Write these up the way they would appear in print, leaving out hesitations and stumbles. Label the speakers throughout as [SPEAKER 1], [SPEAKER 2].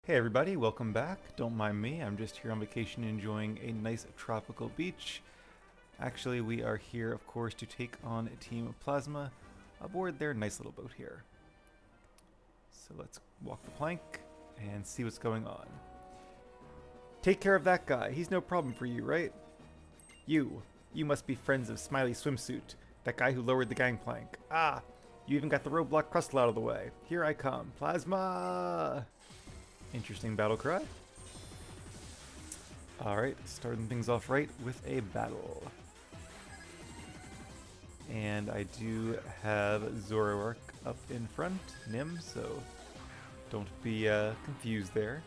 [SPEAKER 1] Hey everybody, welcome back. Don't mind me, I'm just here on vacation enjoying a nice tropical beach. Actually, we are here, of course, to take on Team Plasma aboard their nice little boat here. So let's walk the plank and see what's going on. Take care of that guy, he's no problem for you, right? You must be friends of Smiley Swimsuit, that guy who lowered the gangplank. Ah, you even got the roadblock crustle out of the way. Here I come, Plasma! Interesting battle cry. Alright, starting things off right with a battle. And I do have Zoroark up in front, Nim, so don't be confused there.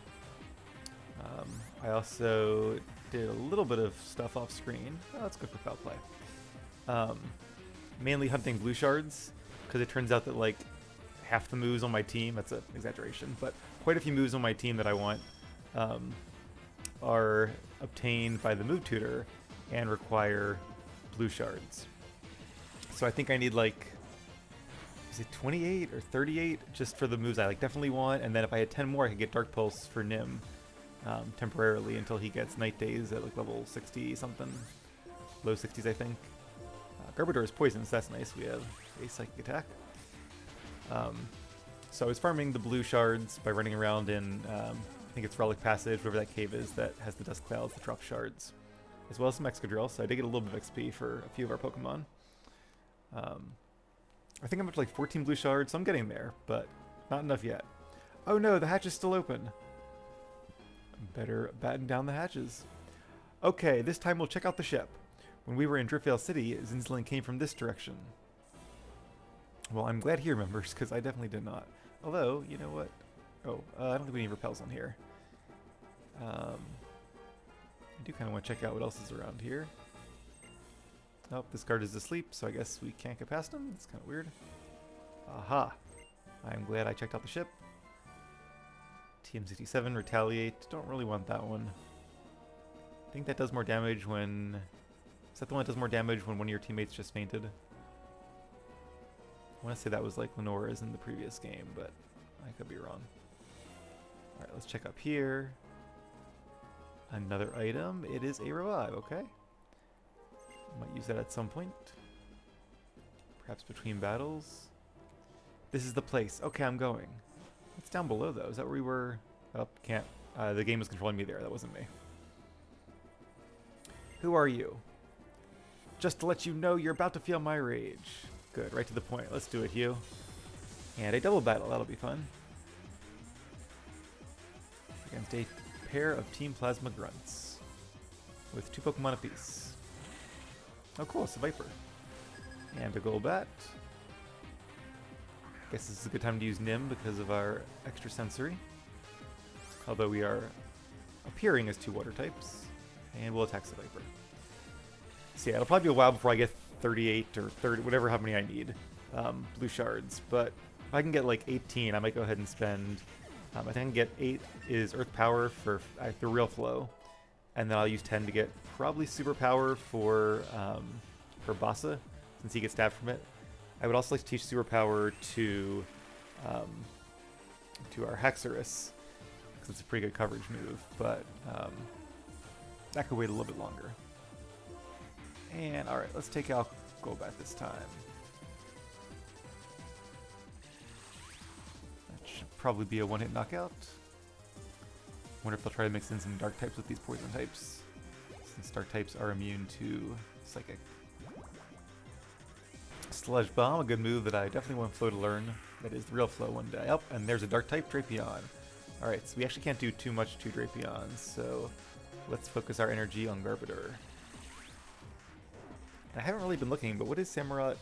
[SPEAKER 1] I also did a little bit of stuff off screen. Oh, that's good for foul play. Mainly hunting blue shards, because it turns out that like half the moves on my team, that's an exaggeration, but quite a few moves on my team that I want are obtained by the move tutor and require blue shards. So I think I need like, is it 28 or 38 just for the moves I like definitely want, and then if I had 10 more I could get Dark Pulse for Nim temporarily until he gets Night Days at like level 60 something, low 60s I think. Garbodor is poison, so that's nice. We have a psychic attack. So I was farming the blue shards by running around in, I think it's Relic Passage, whatever that cave is that has the dust clouds that drop shards, as well as some Excadrill, so I did get a little bit of XP for a few of our Pokemon. I think I'm up to like 14 blue shards, so I'm getting there, but not enough yet. Oh no, the hatch is still open. Better batten down the hatches. Okay, this time we'll check out the ship. When we were in Driftvale City, Zinzlin came from this direction. Well, I'm glad he remembers, because I definitely did not. Although, you know what? Oh, I don't think we need repels on here. I do kind of want to check out what else is around here. Oh, this guard is asleep, so I guess we can't get past him. That's kind of weird. Aha! I'm glad I checked out the ship. TM67, Retaliate. Don't really want that one. I think that does more damage when... Is that the one that does more damage when one of your teammates just fainted? I want to say that was like Lenora's in the previous game, but I could be wrong. Alright, let's check up here. Another item. It is a revive, okay. Might use that at some point. Perhaps between battles. This is the place. Okay, I'm going. It's down below though. Is that where we were? Oh, can't. The game was controlling me there. That wasn't me. Who are you? Just to let you know, you're about to feel my rage. Good, right to the point. Let's do it, Hugh. And a double battle. That'll be fun. Against a pair of Team Plasma Grunts. With 2 Pokemon apiece. Oh cool, it's a Viper. And a Golbat. Guess this is a good time to use Nim because of our extra sensory. Although we are appearing as 2 water types. And we'll attack the Viper. So yeah, it'll probably be a while before I get 38 or 30, whatever, how many I need, blue shards. But if I can get like 18, I might go ahead and spend, I think I can get 8 is Earth Power for the Real Flow. And then I'll use 10 to get probably Super Power for Bassa, since he gets stabbed from it. I would also like to teach Super Power to our Haxorus, because it's a pretty good coverage move, but that could wait a little bit longer. And alright, let's take out Golbat this time. That should probably be a one-hit knockout. Wonder if they'll try to mix in some dark types with these poison types, since dark types are immune to Psychic. Sludge Bomb, a good move that I definitely want Flo to learn. That is the Real Flow one day. Oh, and there's a dark type, Drapion. Alright, so we actually can't do too much to Drapion, so let's focus our energy on Garbodor. I haven't really been looking, but what is Samurott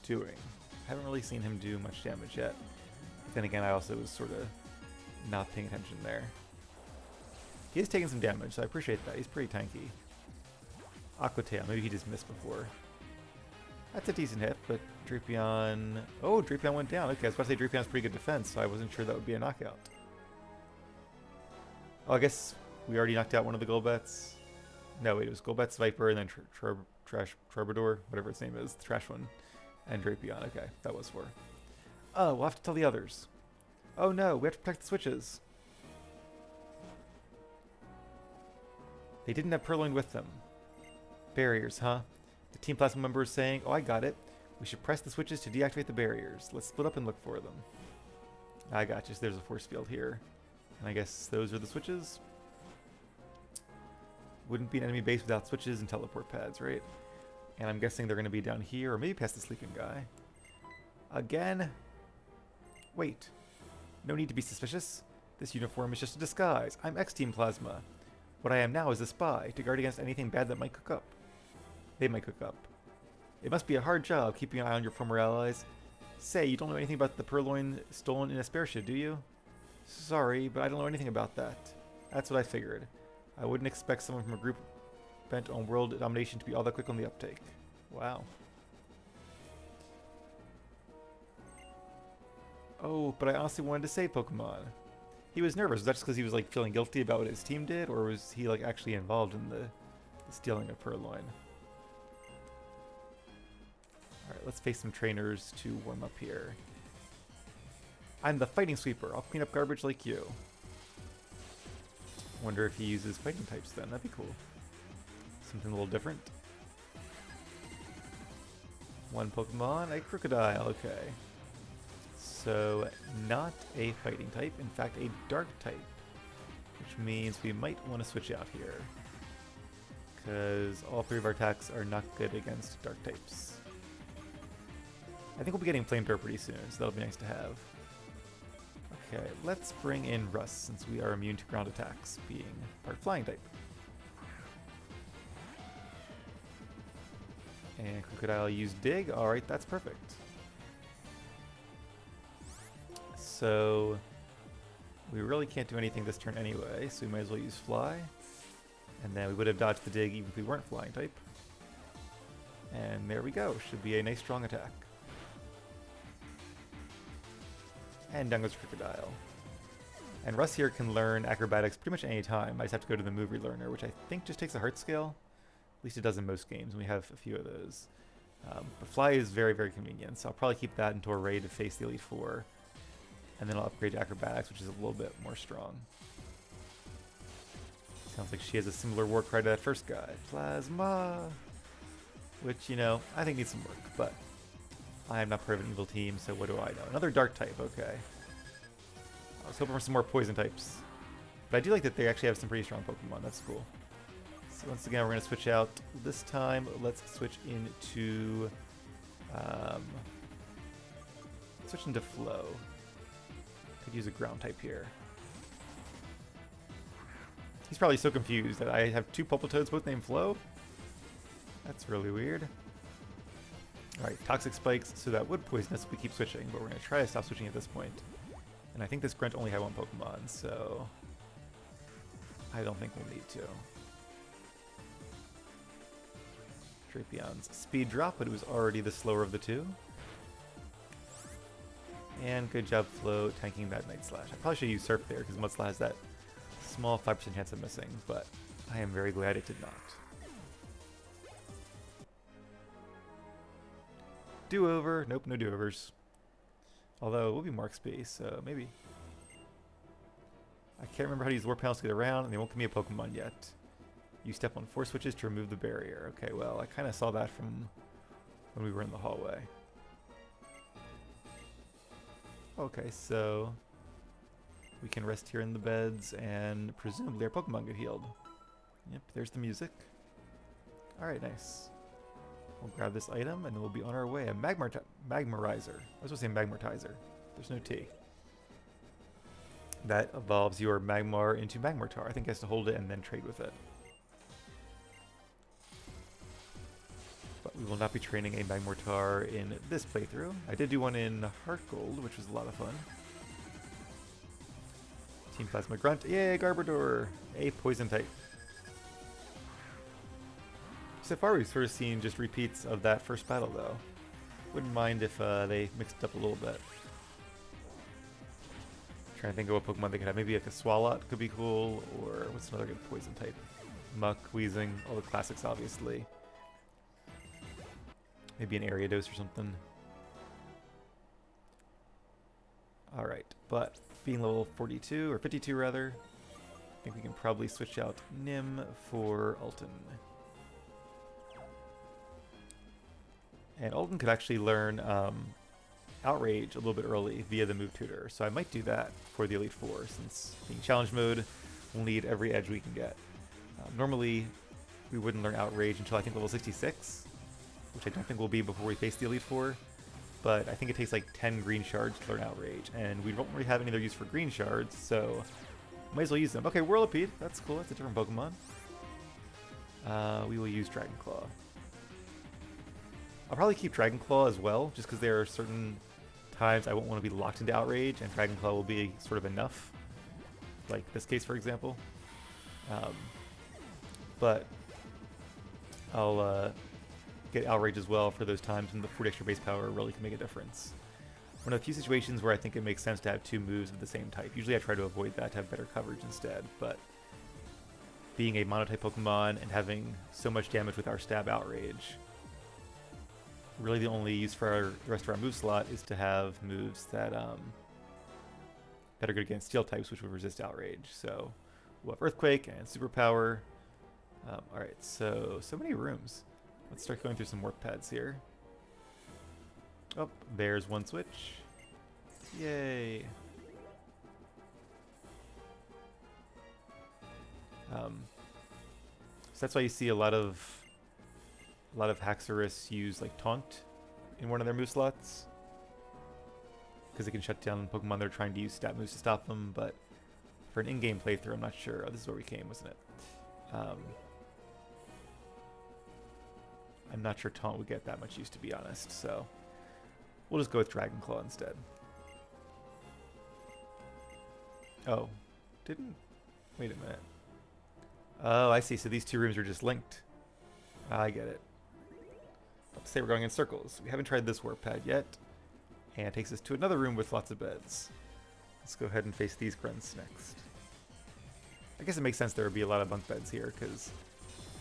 [SPEAKER 1] doing? I haven't really seen him do much damage yet. But then again, I also was sort of not paying attention there. He is taking some damage, so I appreciate that. He's pretty tanky. Aqua Tail, maybe he just missed before. That's a decent hit, but Drapion... Oh, Drapion went down. Okay, I was about to say Drapion has pretty good defense, so I wasn't sure that would be a knockout. Oh, I guess we already knocked out one of the Golbats. No, wait, it was Golbat's Viper and then Troubadour, whatever its name is, the trash one, and Drapion. Okay, that was 4. Oh, we'll have to tell the others. Oh no, we have to protect the switches. They didn't have Purloin with them. Barriers, huh? The Team Plasma member is saying, oh, I got it. We should press the switches to deactivate the barriers. Let's split up and look for them. I got you. So there's a force field here. And I guess those are the switches. Wouldn't be an enemy base without switches and teleport pads, right? And I'm guessing they're going to be down here, or maybe past the sleeping guy. Again? Wait. No need to be suspicious. This uniform is just a disguise. I'm X-Team Plasma. What I am now is a spy, to guard against anything bad that might cook up. They might cook up. It must be a hard job keeping an eye on your former allies. Say, you don't know anything about the Purloin stolen in Aspertia, do you? Sorry, but I don't know anything about that. That's what I figured. I wouldn't expect someone from a group bent on world domination to be all that quick on the uptake. Wow. Oh, but I honestly wanted to save Pokemon. He was nervous. Was that just because he was like feeling guilty about what his team did, or was he like actually involved in the stealing of Purloin? Alright, let's face some trainers to warm up here. I'm the Fighting Sweeper. I'll clean up garbage like you. Wonder if he uses fighting types then. That'd be cool. Something a little different. One Pokemon, a Crocodile, okay. So, not a fighting type, in fact a dark type. Which means we might want to switch out here. Because all three of our attacks are not good against dark types. I think we'll be getting Flamethrower pretty soon, so that'll be nice to have. Okay, let's bring in Rust, since we are immune to ground attacks, being part flying type. And Crocodile use Dig. Alright, that's perfect. So, we really can't do anything this turn anyway, so we might as well use Fly. And then we would have dodged the Dig even if we weren't flying type. And there we go. Should be a nice strong attack. And down goes Crocodile. And Russ here can learn acrobatics pretty much any time. I just have to go to the move relearner, which I think just takes a heart scale. At least it does in most games, and we have a few of those. But Fly is very, very convenient, so I'll probably keep that until we're ready to face the Elite Four. And then I'll upgrade to acrobatics, which is a little bit more strong. Sounds like she has a similar war cry to that first guy. Plasma! Which, you know, I think needs some work, but I am not part of an evil team, so what do I know? Another dark type, okay. I was hoping for some more poison types. But I do like that they actually have some pretty strong Pokemon, that's cool. So once again, we're going to switch out. This time, let's switch into... switch into Flow. Could use a ground type here. He's probably so confused that I have two Pulpitoads both named Flow. That's really weird. Alright, Toxic Spikes, so that would poison us if we keep switching, but we're going to try to stop switching at this point. And I think this Grunt only had one Pokemon, so I don't think we'll need to. Drapion's Speed Drop, but it was already the slower of the two. And good job, Flo, tanking that Night Slash. I probably should use Surf there, because Mudslap has that small 5% chance of missing, but I am very glad it did not. Do-over. Nope, no do-overs. Although, it will be Mark Space, so maybe. I can't remember how to use Warp Panels to get around, and they won't give me a Pokemon yet. You step on 4 switches to remove the barrier. Okay, well, I kind of saw that from when we were in the hallway. Okay, so we can rest here in the beds, and presumably our Pokemon get healed. Yep, there's the music. Alright, nice. We'll grab this item, and then we'll be on our way. A Magmarizer. I was going to say Magmortizer. There's no T. That evolves your Magmar into Magmortar. I think it has to hold it and then trade with it. But we will not be training a Magmortar in this playthrough. I did do one in Heart Gold, which was a lot of fun. Team Plasma Grunt. Yay, Garbodor! A poison type. So far we've sort of seen just repeats of that first battle though. Wouldn't mind if they mixed it up a little bit. Trying to think of what Pokemon they could have. Maybe like a Swalot could be cool, or what's another good poison type? Muck, Weezing, all the classics obviously. Maybe an Ariados or something. Alright, but being level 42, or 52 rather, think we can probably switch out Nim for Alton. And Alton could actually learn Outrage a little bit early via the move tutor, so I might do that for the Elite Four, since being challenge mode, we'll need every edge we can get. Normally, we wouldn't learn Outrage until I think level 66, which I don't think will be before we face the Elite Four, but I think it takes like 10 green shards to learn Outrage, and we don't really have any other use for green shards, so might as well use them. Okay, Whirlipede, that's cool, that's a different Pokemon. We will use Dragon Claw. I'll probably keep Dragon Claw as well, just because there are certain times I won't want to be locked into Outrage, and Dragon Claw will be sort of enough. Like this case, for example. But I'll get Outrage as well for those times when the 40 extra base power really can make a difference. One of the few situations where I think it makes sense to have two moves of the same type. Usually I try to avoid that to have better coverage instead, but being a monotype Pokemon and having so much damage with our Stab Outrage, really the only use for the rest of our move slot is to have moves that that are good against Steel types, which would resist Outrage. So we'll have Earthquake and Superpower. Alright, so many rooms. Let's start going through some work pads here. Oh, there's one switch. Yay. So that's why you see a lot of Haxorus use like Taunt in one of their move slots, because they can shut down Pokemon that are trying to use stat moves to stop them. But for an in-game playthrough, I'm not sure. Oh, this is where we came, wasn't it? I'm not sure Taunt would get that much use, to be honest, so we'll just go with Dragon Claw instead. Oh, wait a minute. Oh, I see, so these two rooms are just linked. I get it. Let's say we're going in circles. We haven't tried this warp pad yet, and it takes us to another room with lots of beds. Let's go ahead and face these grunts next. I guess it makes sense there would be a lot of bunk beds here, because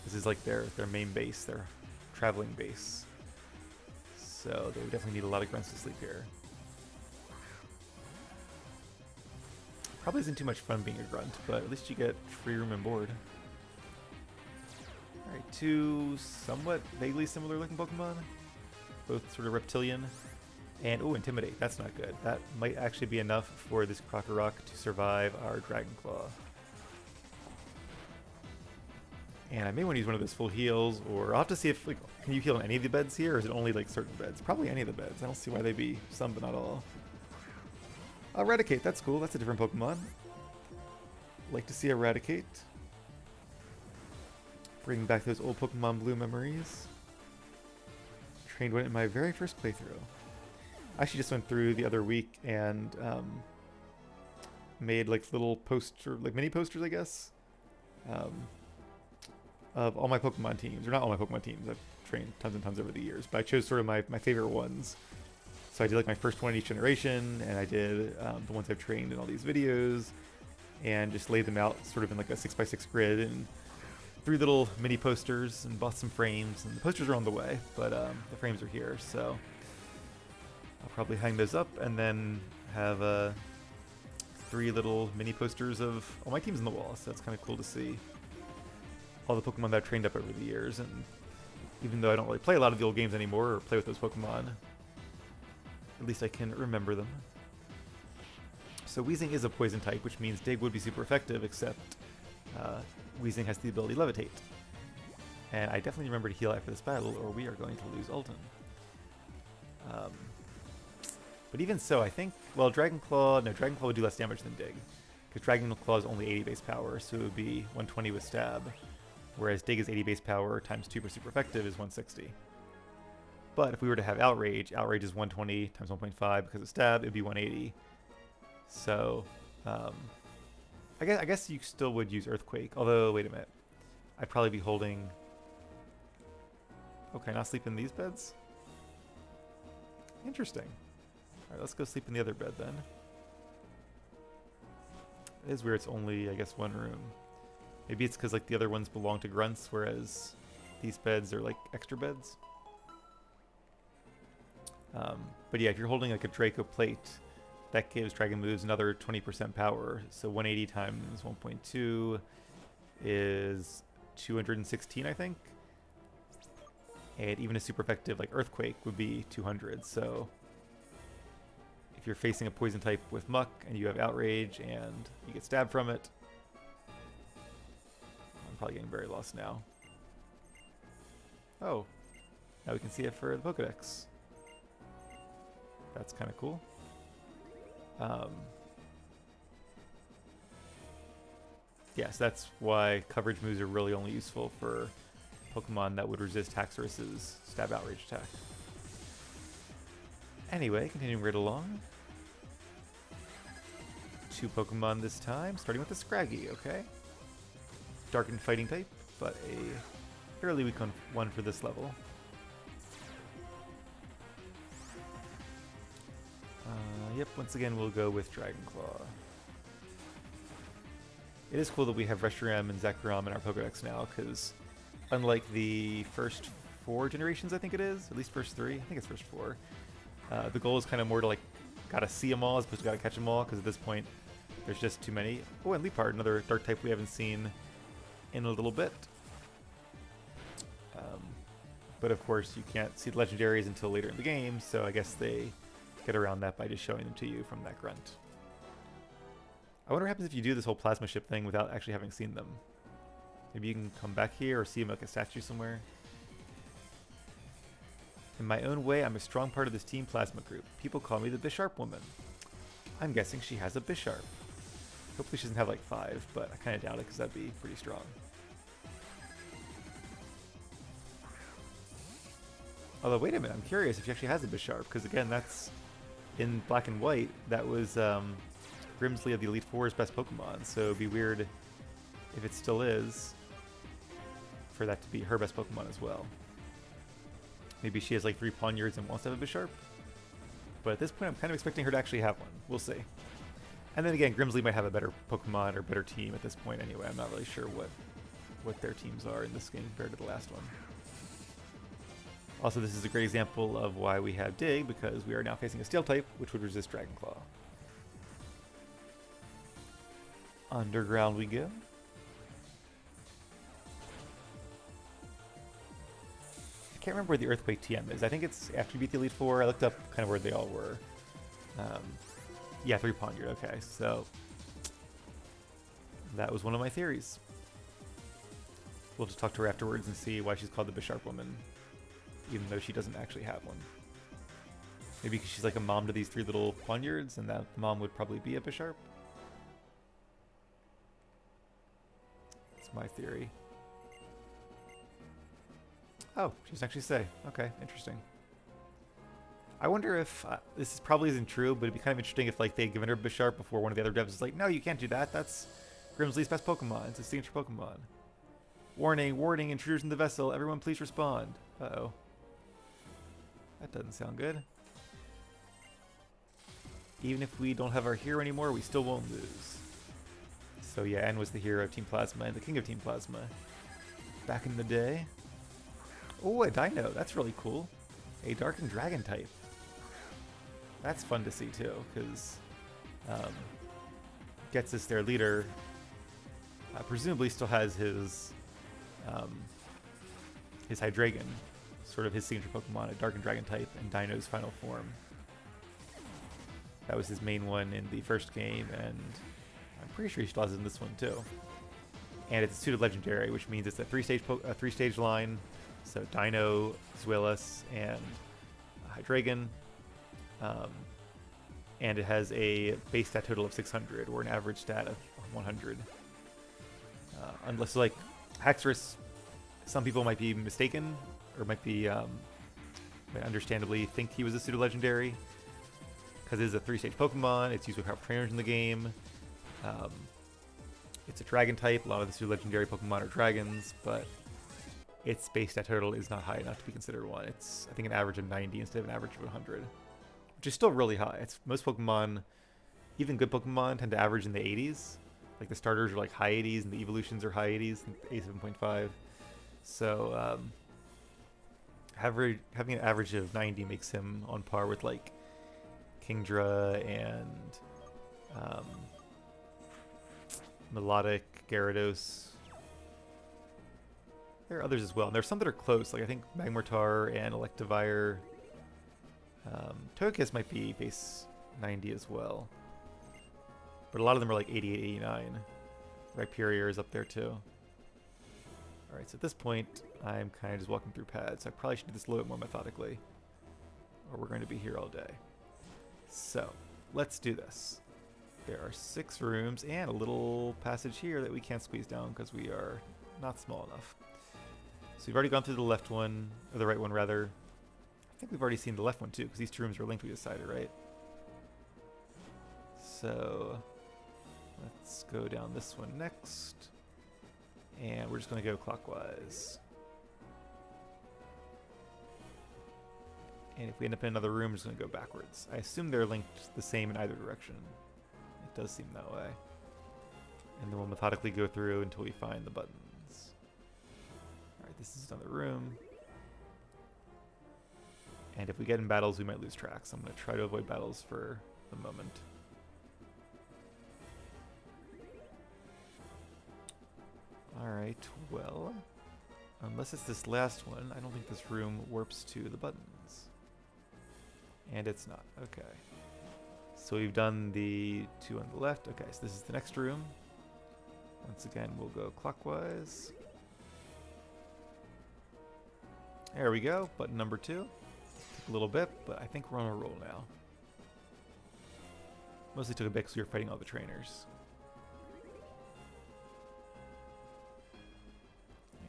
[SPEAKER 1] this is like their main base, their traveling base. So they would definitely need a lot of grunts to sleep here. Probably isn't too much fun being a grunt, but at least you get free room and board. Alright, two somewhat vaguely similar looking Pokemon. Both sort of reptilian. And, oh, Intimidate. That's not good. That might actually be enough for this Krokorok to survive our Dragon Claw. And I may want to use one of those full heals, or I'll have to see if, like, can you heal on any of the beds here, or is it only, like, certain beds? Probably any of the beds. I don't see why they'd be some, but not all. Eradicate, that's cool. That's a different Pokemon. Like to see Eradicate. Bring back those old Pokemon Blue memories. Trained one in my very first playthrough. I actually just went through the other week and made like little mini posters, I guess, of all my Pokemon teams, or not all my Pokemon teams. I've trained tons and tons over the years, but I chose sort of my favorite ones. So I did like my first one in each generation, and I did the ones I've trained in all these videos, and just laid them out sort of in like a 6x6 grid, and 3 little mini posters, and bought some frames. And the posters are on the way, but the frames are here, so I'll probably hang those up, and then have 3 little mini posters of all my teams on the wall. So that's kind of cool to see all the Pokemon that I've trained up over the years. And even though I don't really play a lot of the old games anymore, or play with those Pokemon, at least I can remember them. So Weezing is a poison type, which means Dig would be super effective, except Weezing has the ability Levitate. And I definitely remember to heal after this battle, or we are going to lose Alton. But even so, I think, well, Dragon Claw would do less damage than Dig, because Dragon Claw is only 80 base power, so it would be 120 with Stab, whereas Dig is 80 base power times 2 for super effective is 160. But if we were to have Outrage, Outrage is 120 times 1.5 because of Stab, it'd be 180. So, I guess you still would use Earthquake, although, wait a minute. I'd probably be holding... Okay, not sleep in these beds? Interesting. Alright, let's go sleep in the other bed then. It is weird it's only, I guess, one room. Maybe it's because like the other ones belong to grunts, whereas these beds are like extra beds. But yeah, if you're holding like a Draco plate, that gives Dragon moves another 20% power. So 180 times 1.2 is 216, I think. And even a super effective like Earthquake would be 200. So if you're facing a poison type with Muck and you have Outrage and you get stabbed from it, I'm probably getting very lost now. Oh, now we can see it for the Pokedex. That's kind of cool. Yes, that's why coverage moves are really only useful for Pokemon that would resist Haxorus's Stab Outrage attack. Anyway, continuing right along. 2 Pokemon this time, starting with the Scraggy, okay? Darkened Fighting type, but a fairly weak one for this level. Yep, once again we'll go with Dragon Claw. It is cool that we have Reshiram and Zekrom in our Pokedex now, because unlike the first 4 generations, I think it is, at least first 3, I think it's first 4, the goal is kind of more to like, gotta see them all as opposed to gotta catch them all, because at this point there's just too many. Oh, and Leapard, another dark type we haven't seen in a little bit. But of course you can't see the legendaries until later in the game, so I guess they get around that by just showing them to you from that grunt. I wonder what happens if you do this whole plasma ship thing without actually having seen them. Maybe you can come back here or see them like a statue somewhere. In my own way, I'm a strong part of this Team Plasma group. People call me the Bisharp Woman. I'm guessing she has a Bisharp. Hopefully she doesn't have like 5, but I kind of doubt it because that'd be pretty strong. Although, wait a minute, I'm curious if she actually has a Bisharp, because again, that's in Black and White, that was Grimsley of the Elite Four's best Pokemon, so it'd be weird if it still is for that to be her best Pokemon as well. Maybe she has like 3 Pawniards and wants to have a Bisharp, but at this point I'm kind of expecting her to actually have one. We'll see. And then again, Grimsley might have a better Pokemon or better team at this point anyway. I'm not really sure what their teams are in this game compared to the last one. Also, this is a great example of why we have Dig, because we are now facing a Steel type, which would resist Dragon Claw. Underground we go. I can't remember where the Earthquake TM is. I think it's after you beat the Elite Four. I looked up kind of where they all were. Yeah, 3 Pawniard. Okay, so that was one of my theories. We'll just talk to her afterwards and see why she's called the Bisharp Woman, even though she doesn't actually have one. Maybe because she's like a mom to these 3 little Pawniards, and that mom would probably be a Bisharp. That's my theory. Oh, she doesn't actually say. Okay, interesting. I wonder if this probably isn't true, but it'd be kind of interesting if like they'd given her Bisharp before one of the other devs was like, no, you can't do that. That's Grimsley's best Pokemon. It's a signature Pokemon. Warning, warning, intruders in the vessel. Everyone please respond. Uh-oh. That doesn't sound good. Even if we don't have our hero anymore, we still won't lose. So yeah, N was the hero of Team Plasma and the king of Team Plasma back in the day. Oh, a Dino. That's really cool. A Darkened Dragon type. That's fun to see too, because gets us their leader. Presumably still has his Hydreigon, sort of his signature Pokemon, a Darkened Dragon type, and Dino's final form. That was his main one in the first game, and I'm pretty sure he still has it in this one too. And it's a suited legendary, which means it's a three-stage line. So Dino, Zweilous, and Hydreigon. And it has a base stat total of 600, or an average stat of 100. Unless, like, Haxorus, some people might be mistaken, or might be, might understandably think he was a pseudo-legendary, because it is a 3-stage Pokemon. It's used with power trainers in the game. It's a dragon type. A lot of the pseudo-legendary Pokemon are dragons, but its base stat total is not high enough to be considered one. It's, I think, an average of 90 instead of an average of 100, which is still really high. It's most Pokemon, even good Pokemon, tend to average in the 80s. Like the starters are like high 80s, and the evolutions are high 80s, and A7.5. So having an average of 90 makes him on par with like Kingdra and um, Melodic, Gyarados. There are others as well. And there's some that are close, like I think Magmortar and Electivire. Togekiss might be base 90 as well. But a lot of them are like 88, 89. Rhyperior is up there too. Alright, so at this point, I'm kind of just walking through pads. So I probably should do this a little bit more methodically, or we're going to be here all day. So, let's do this. There are 6 rooms and a little passage here that we can't squeeze down because we are not small enough. So we've already gone through the left one, or the right one rather. I think we've already seen the left one too, because these 2 rooms are linked, we decided, right? So, let's go down this one next. And we're just going to go clockwise. And if we end up in another room, we're just going to go backwards. I assume they're linked the same in either direction. It does seem that way. And then we'll methodically go through until we find the buttons. Alright, this is another room. And if we get in battles, we might lose track. So I'm going to try to avoid battles for the moment. Alright, well, unless it's this last one, I don't think this room warps to the buttons. And it's not. Okay. So we've done the 2 on the left. Okay, so this is the next room. Once again, we'll go clockwise. There we go, button number 2. Took a little bit, but I think we're on a roll now. Mostly took a bit because we were fighting all the trainers.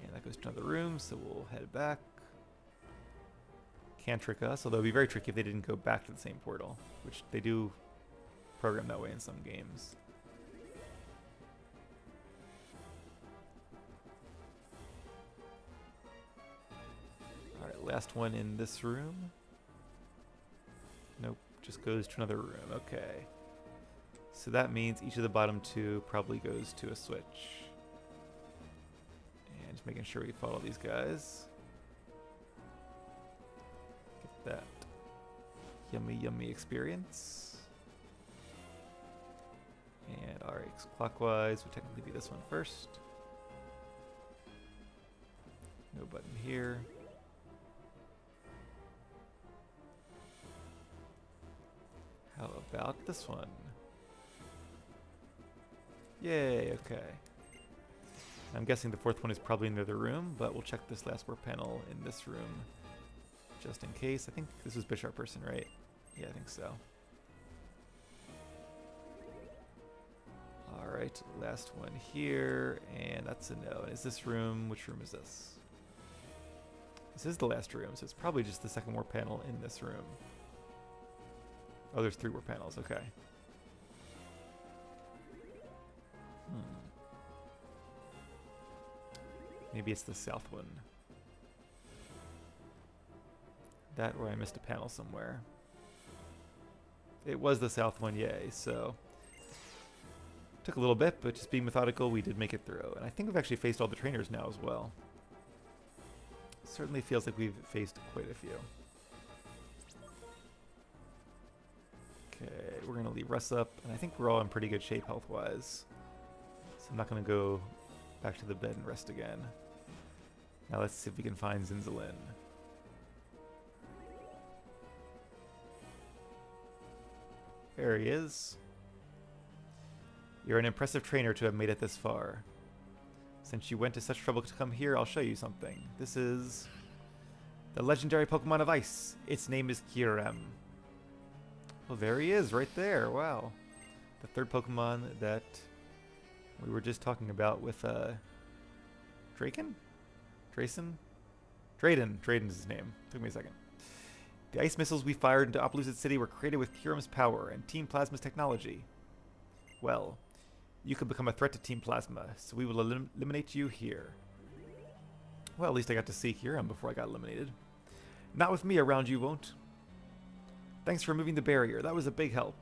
[SPEAKER 1] And that goes to another room, so we'll head back. Can't trick us, although it'd be very tricky if they didn't go back to the same portal, which they do program that way in some games. Alright, last one in this room. Nope, just goes to another room. Okay. So that means each of the bottom 2 probably goes to a switch. And just making sure we follow these guys. Get that yummy, yummy experience. And alright, clockwise would technically be this one first. No button here. How about this one? Yay, okay. I'm guessing the 4th one is probably in the other room, but we'll check this last warp panel in this room just in case. I think this was Bisharp person, right? Yeah, I think so. Alright, last one here, and that's a no. And is this room, which room is this? This is the last room, so it's probably just the 2nd warp panel in this room. Oh, there's 3 warp panels, okay. Maybe it's the south one. That or I missed a panel somewhere. It was the south one, yay, so took a little bit, but just being methodical, we did make it through. And I think we've actually faced all the trainers now as well. Certainly feels like we've faced quite a few. Okay, we're going to leave Russ up, and I think we're all in pretty good shape health-wise. So I'm not going to go back to the bed and rest again. Now let's see if we can find Zinzalin. There he is. You're an impressive trainer to have made it this far. Since you went to such trouble to come here, I'll show you something. This is the legendary Pokemon of Ice. Its name is Kyurem. Well, there he is, right there. Wow. The 3rd Pokemon that we were just talking about with Draken? Drayson? Drayden's his name. Took me a second. The ice missiles we fired into Opelousas City were created with Kyurem's power and Team Plasma's technology. Well, you could become a threat to Team Plasma, so we will eliminate you here. Well, at least I got to see Kyurem before I got eliminated. Not with me around, you won't. Thanks for removing the barrier. That was a big help.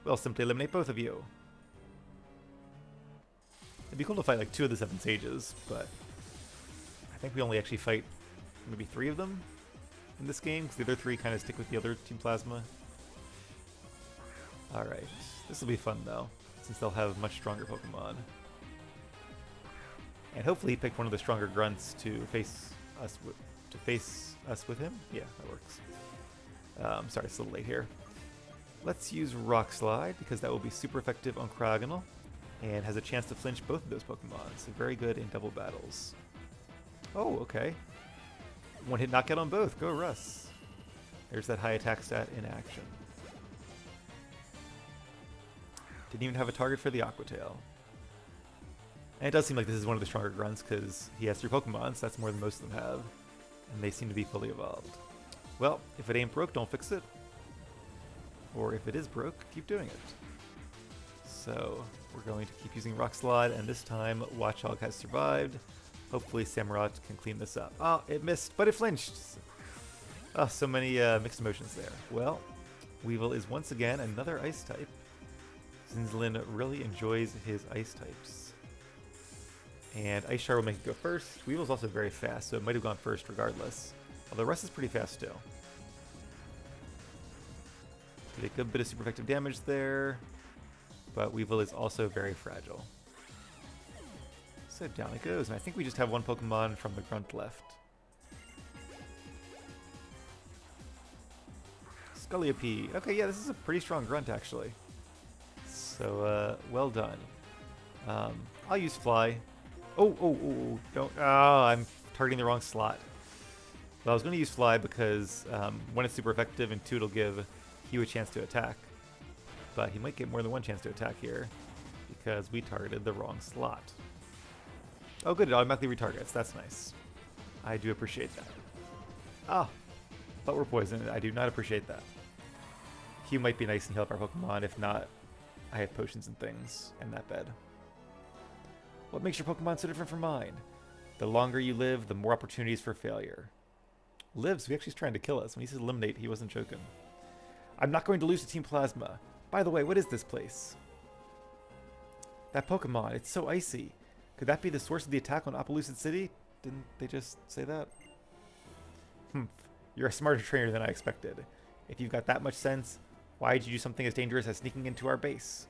[SPEAKER 1] We'll simply eliminate both of you. It'd be cool to fight like 2 of the 7 sages, but I think we only actually fight maybe 3 of them in this game, because the other 3 kind of stick with the other Team Plasma. Alright, this will be fun though, since they'll have much stronger Pokemon. And hopefully he picked one of the stronger grunts to face us with him. Yeah, that works. Sorry, it's a little late here. Let's use Rock Slide because that will be super effective on Cryogonal and has a chance to flinch both of those Pokemon. So very good in double battles. Oh, okay. One hit knockout on both. Go Russ. There's that high attack stat in action. Didn't even have a target for the Aqua Tail. And it does seem like this is one of the stronger grunts because he has 3 Pokemon, so that's more than most of them have. And they seem to be fully evolved. Well, if it ain't broke, don't fix it. Or if it is broke, keep doing it. So we're going to keep using Rock Slide, and this time Watchog has survived. Hopefully Samurott can clean this up. Oh, it missed, but it flinched. Oh, so many mixed emotions there. Well, Weevil is once again another Ice type. Zinzlin really enjoys his Ice types. And Ice Shard will make it go first. Weevil's also very fast, so it might have gone first regardless. Although Russ is pretty fast still. Did a good bit of super effective damage there, but Weevil is also very fragile. So down it goes, and I think we just have one Pokemon from the grunt left. Scoliope. Okay, yeah, this is a pretty strong grunt actually. So, well done. I'll use Fly. Oh, don't. Oh, I'm targeting the wrong slot. Well, I was going to use Fly because 1, it's super effective, and 2, it'll give Hugh a chance to attack. But he might get more than one chance to attack here because we targeted the wrong slot. Oh, good, it automatically retargets. That's nice. I do appreciate that. Ah, but we're poisoned. I do not appreciate that. Hugh might be nice and heal up our Pokemon. If not, I have potions and things in that bed. What makes your Pokemon so different from mine? The longer you live, the more opportunities for failure. Lives? He actually is trying to kill us. When he says eliminate, he wasn't joking. I'm not going to lose to Team Plasma. By the way, what is this place? That Pokemon, it's so icy. Could that be the source of the attack on Opelucid City? Didn't they just say that? You're a smarter trainer than I expected. If you've got that much sense, why did you do something as dangerous as sneaking into our base?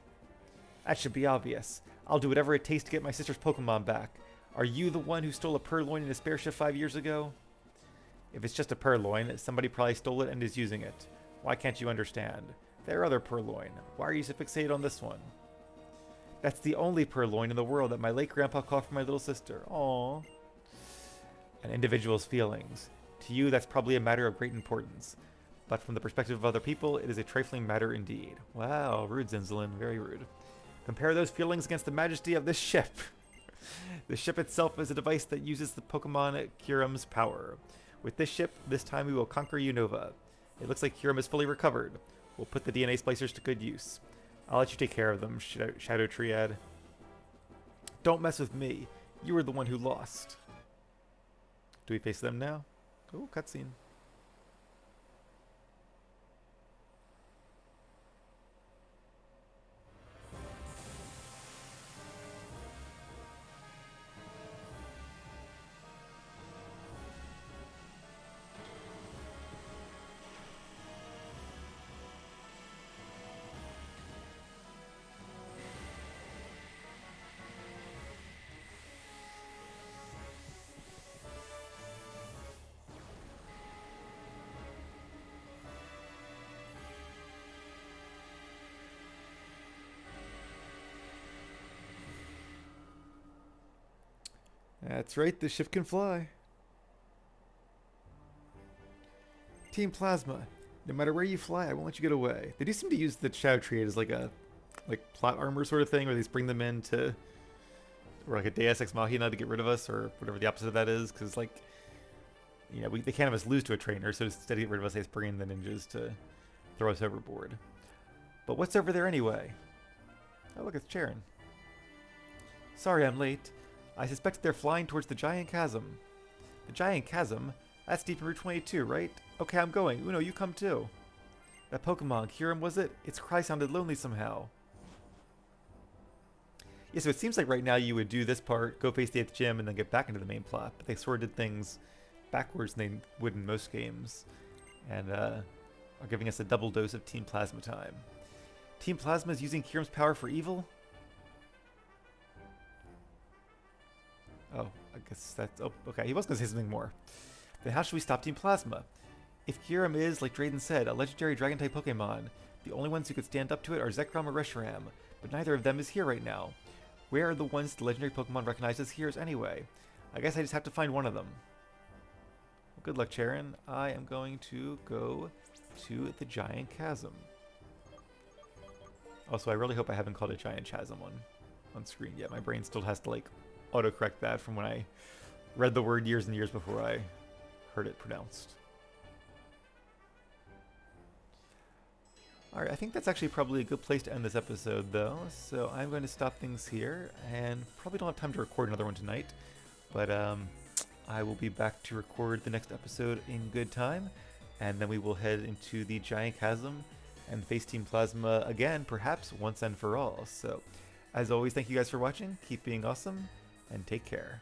[SPEAKER 1] That should be obvious. I'll do whatever it takes to get my sister's Pokemon back. Are you the one who stole a Purloin in a spare ship 5 years ago? If it's just a Purloin, somebody probably stole it and is using it. Why can't you understand? There are other Purloin. Why are you so fixated on this one? That's the only Purloin in the world that my late grandpa caught for my little sister. Aww. An individual's feelings. To you, that's probably a matter of great importance. But from the perspective of other people, it is a trifling matter indeed. Wow, rude, Zinzlin. Very rude. Compare those feelings against the majesty of this ship. The ship itself is a device that uses the Pokemon Kyurem's power. With this ship, this time we will conquer Unova. It looks like Kyurem is fully recovered. We'll put the DNA splicers to good use. I'll let you take care of them, Shadow Triad. Don't mess with me. You were the one who lost. Do we face them now? Oh, cutscene. That's right, the ship can fly. Team Plasma, no matter where you fly, I won't let you get away. They do seem to use the Shadow Triad as like a plot armor sort of thing, where they just bring them in to, or like a Deus Ex Machina to get rid of us, or whatever the opposite of that is, because like, you know, they can't have us lose to a trainer, so instead of get rid of us, they just bring in the ninjas to throw us overboard. But what's over there anyway? Oh look, it's Charon. Sorry I'm late. I suspect they're flying towards the Giant Chasm. The Giant Chasm? That's deep in Route 22, right? Okay, I'm going. Uno, you come too. That Pokemon, Kyurem, was it? Its cry sounded lonely somehow. Yeah, so it seems like right now you would do this part, go face the 8th gym, and then get back into the main plot. But they sort of did things backwards than they would in most games. And are giving us a double dose of Team Plasma time. Team Plasma is using Kirim's power for evil? Oh, I guess that's... Oh, okay, he was going to say something more. Then how should we stop Team Plasma? If Kyurem is, like Drayden said, a legendary Dragon-type Pokemon, the only ones who could stand up to it are Zekrom or Reshiram, but neither of them is here right now. Where are the ones the legendary Pokemon recognizes here anyway? I guess I just have to find one of them. Well, good luck, Charon. I am going to go to the Giant Chasm. Also, I really hope I haven't called it Giant Chasm on screen yet. My brain still has to, like, autocorrect that from when I read the word years and years before I heard it pronounced. Alright, I think that's actually probably a good place to end this episode, though. So I'm going to stop things here, and probably don't have time to record another one tonight. But I will be back to record the next episode in good time, and then we will head into the Giant Chasm and face Team Plasma again, perhaps once and for all. So, as always, thank you guys for watching, keep being awesome, and take care.